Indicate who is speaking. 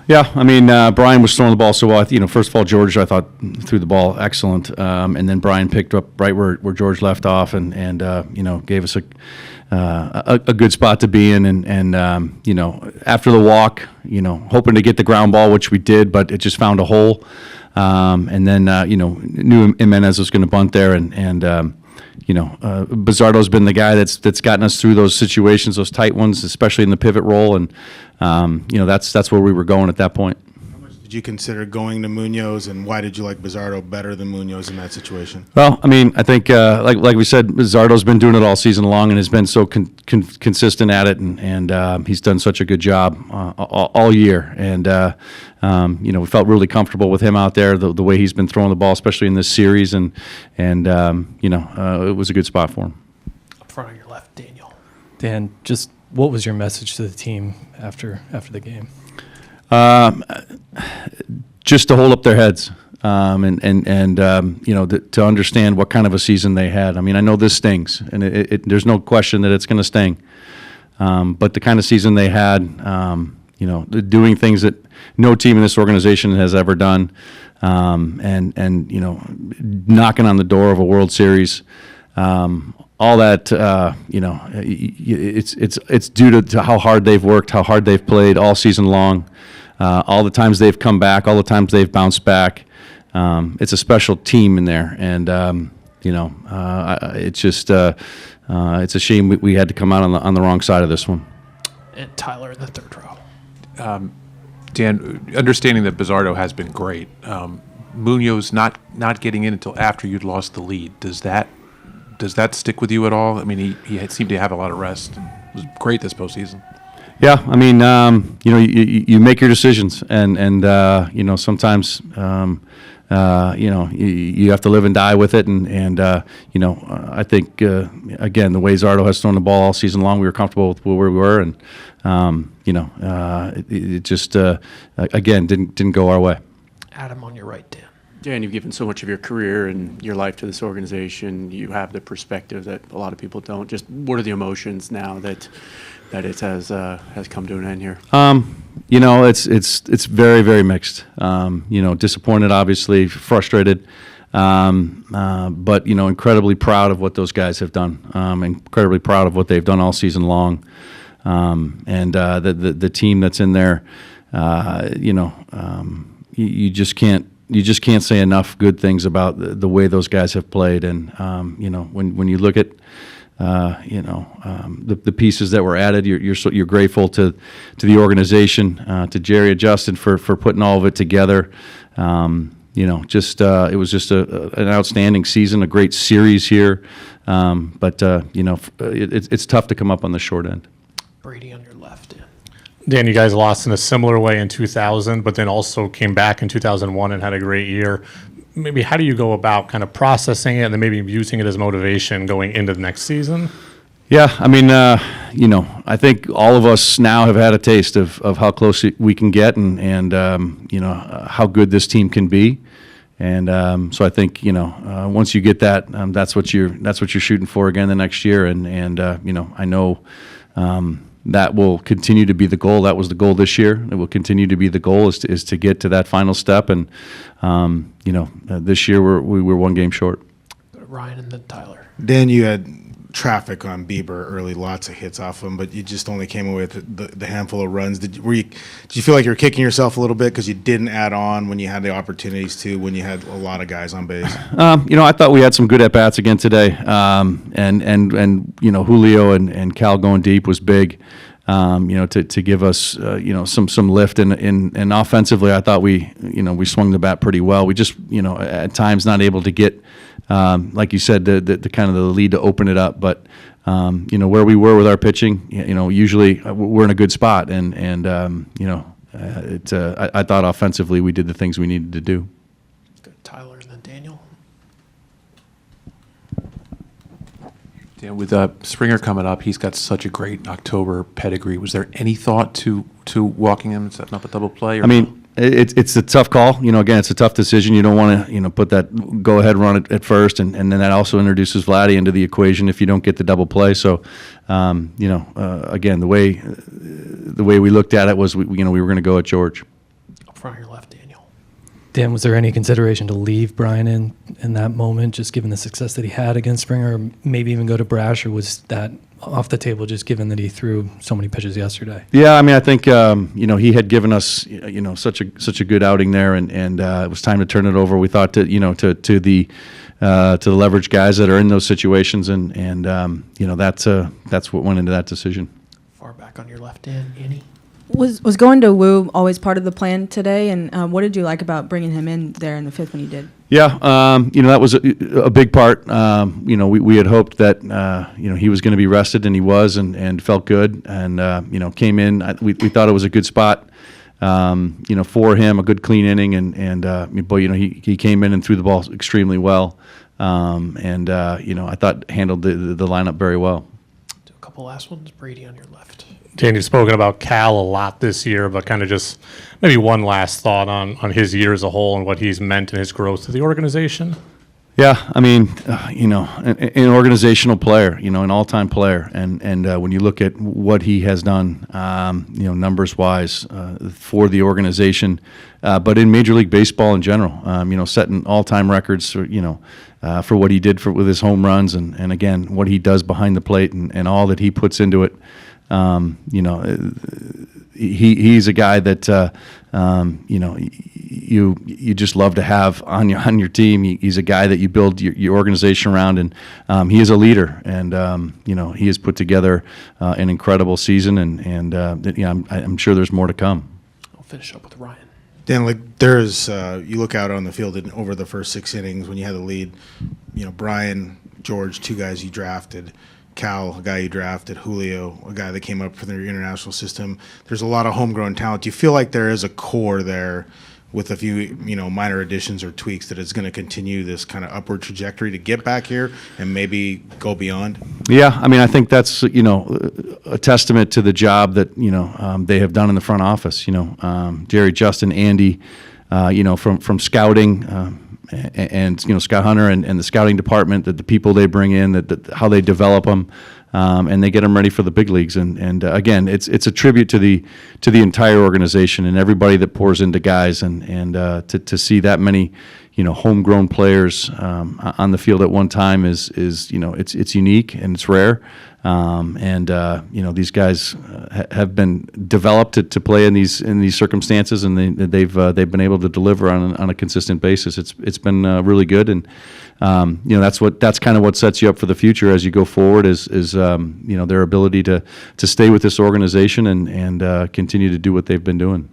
Speaker 1: Yeah, I mean, Brian was throwing the ball so well. First of all, George, I thought, threw the ball excellent, and then Brian picked up right where George left off, and gave us a good spot to be in, and after the walk, hoping to get the ground ball, which we did, but it just found a hole, and then knew Jimenez was going to bunt there, and Bizzardo's been the guy that's gotten us through those situations, those tight ones, especially in the pivot role, and that's where we were going at that point.
Speaker 2: How much did you consider going to Munoz, and why did you like Bizzardo better than Munoz in that situation?
Speaker 1: Well, I mean, I think like we said, Bizzardo's been doing it all season long and has been so consistent at it, and he's done such a good job all year, and we felt really comfortable with him out there, the way he's been throwing the ball, especially in this series, and it was a good spot for him.
Speaker 3: Up front on your left, Daniel.
Speaker 4: Dan, just what was your message to the team after the game?
Speaker 1: Just to hold up their heads, to understand what kind of a season they had. I mean, I know this stings, and there's no question that it's going to sting. But the kind of season they had, doing things that no team in this organization has ever done, and knocking on the door of a World Series. All that, it's due to how hard they've worked, how hard they've played all season long, all the times they've come back, all the times they've bounced back. It's a special team in there, and it's just it's a shame we had to come out on the wrong side of this one.
Speaker 3: And Tyler in the third row.
Speaker 5: Dan, understanding that Bizzardo has been great, Munoz not getting in until after you'd lost the lead, does that stick with you at all? I mean, he seemed to have a lot of rest. It was great this postseason.
Speaker 1: Yeah, I mean, you make your decisions, and sometimes you have to live and die with it, and I think again, the way Zardo has thrown the ball all season long, we were comfortable with where we were, and it just again didn't go our way.
Speaker 3: Adam on your right, Dan.
Speaker 6: Dan, you've given so much of your career and your life to this organization. You have the perspective that a lot of people don't. Just what are the emotions now that it has come to an end here?
Speaker 1: It's very, very mixed. Disappointed, obviously, frustrated, but incredibly proud of what those guys have done. Incredibly proud of what they've done all season long, and the team that's in there. You just can't say enough good things about the way those guys have played, and when you look at the pieces that were added, you're grateful to the organization, to Jerry and Justin for putting all of it together. It was just an outstanding season, a great series here, but it's tough to come up on the short end.
Speaker 3: Brady on your left, Dan.
Speaker 7: Dan, you guys lost in a similar way in 2000, but then also came back in 2001 and had a great year. Maybe how do you go about kind of processing it and then maybe using it as motivation going into the next season?
Speaker 1: Yeah, I mean, I think all of us now have had a taste of how close we can get, and how good this team can be, and so I think once you get that, that's what you're shooting for again the next year, and I know. That will continue to be the goal. That was the goal this year. It will continue to be the goal is to get to that final step. And, this year we were one game short.
Speaker 3: Ryan and then Tyler.
Speaker 2: Dan, you had traffic on Bieber early, lots of hits off him, but you just only came away with the handful of runs. Did you feel like you were kicking yourself a little bit because you didn't add on when you had the opportunities to, when you had a lot of guys on base?
Speaker 1: I thought we had some good at-bats again today, and Julio and Cal going deep was big. To give us some lift, and offensively, I thought we swung the bat pretty well. We just at times not able to get, like you said, the kind of the lead to open it up. But where we were with our pitching, usually we're in a good spot, and I thought offensively we did the things we needed to do.
Speaker 3: Good. Tyler and then Daniel.
Speaker 5: Yeah, with Springer coming up, he's got such a great October pedigree. Was there any thought to walking him and setting up a double play?
Speaker 1: I mean, it's a tough call. Again, it's a tough decision. You don't want to put that go-ahead run at first, and then that also introduces Vladdy into the equation if you don't get the double play. So, again, the way we looked at it was we were going to go at George.
Speaker 3: up front on your left, Daniel.
Speaker 4: Dan, was there any consideration to leave Brian in that moment, just given the success that he had against Springer, or maybe even go to Brash, or was that off the table just given that he threw so many pitches yesterday?
Speaker 1: Yeah, I mean, I think he had given us such a good outing there, and it was time to turn it over. We thought to the leverage guys that are in those situations, and that's what went into that decision.
Speaker 3: Far back on your left, Dan. Annie.
Speaker 8: Was going to Wu always part of the plan today? And what did you like about bringing him in there in the fifth when you did?
Speaker 1: Yeah, that was a big part. We had hoped that he was going to be rested, and he was, and felt good, and came in. We thought it was a good spot, for him, a good clean inning, he came in and threw the ball extremely well, I thought handled the lineup very well.
Speaker 3: Do a couple last ones. Brady on your left.
Speaker 7: Dan, you've spoken about Cal a lot this year, but kind of just maybe one last thought on his year as a whole and what he's meant in his growth to the organization.
Speaker 1: Yeah, I mean, an organizational player, an all-time player, and when you look at what he has done, numbers-wise for the organization, but in Major League Baseball in general, setting all-time records, for what he did with his home runs, and again, what he does behind the plate, and all that he puts into it. He's a guy that you just love to have on your team. He's a guy that you build your organization around, and he is a leader. And he has put together an incredible season, and I'm sure there's more to come.
Speaker 3: I'll finish up with Ryan.
Speaker 2: Dan, there's you look out on the field and over the first 6 innings when you had the lead. Brian, George, 2 guys you drafted. Cal, a guy you drafted, Julio, a guy that came up for their international system. There's a lot of homegrown talent. Do you feel like there is a core there with a few, minor additions or tweaks that is going to continue this kind of upward trajectory to get back here and maybe go beyond? Yeah,
Speaker 1: I mean, I think that's, a testament to the job that, they have done in the front office. Jerry, Justin, Andy, from scouting, and Scott Hunter and the scouting department, that the people they bring in, that how they develop them, and they get them ready for the big leagues. And again, it's a tribute to the entire organization and everybody that pours into guys, and to see that many homegrown players on the field at one time is it's unique and it's rare. These guys have been developed to play in these circumstances, and they've been able to deliver on a consistent basis. It's been really good, and that's kind of what sets you up for the future as you go forward. Is their ability to stay with this organization and continue to do what they've been doing.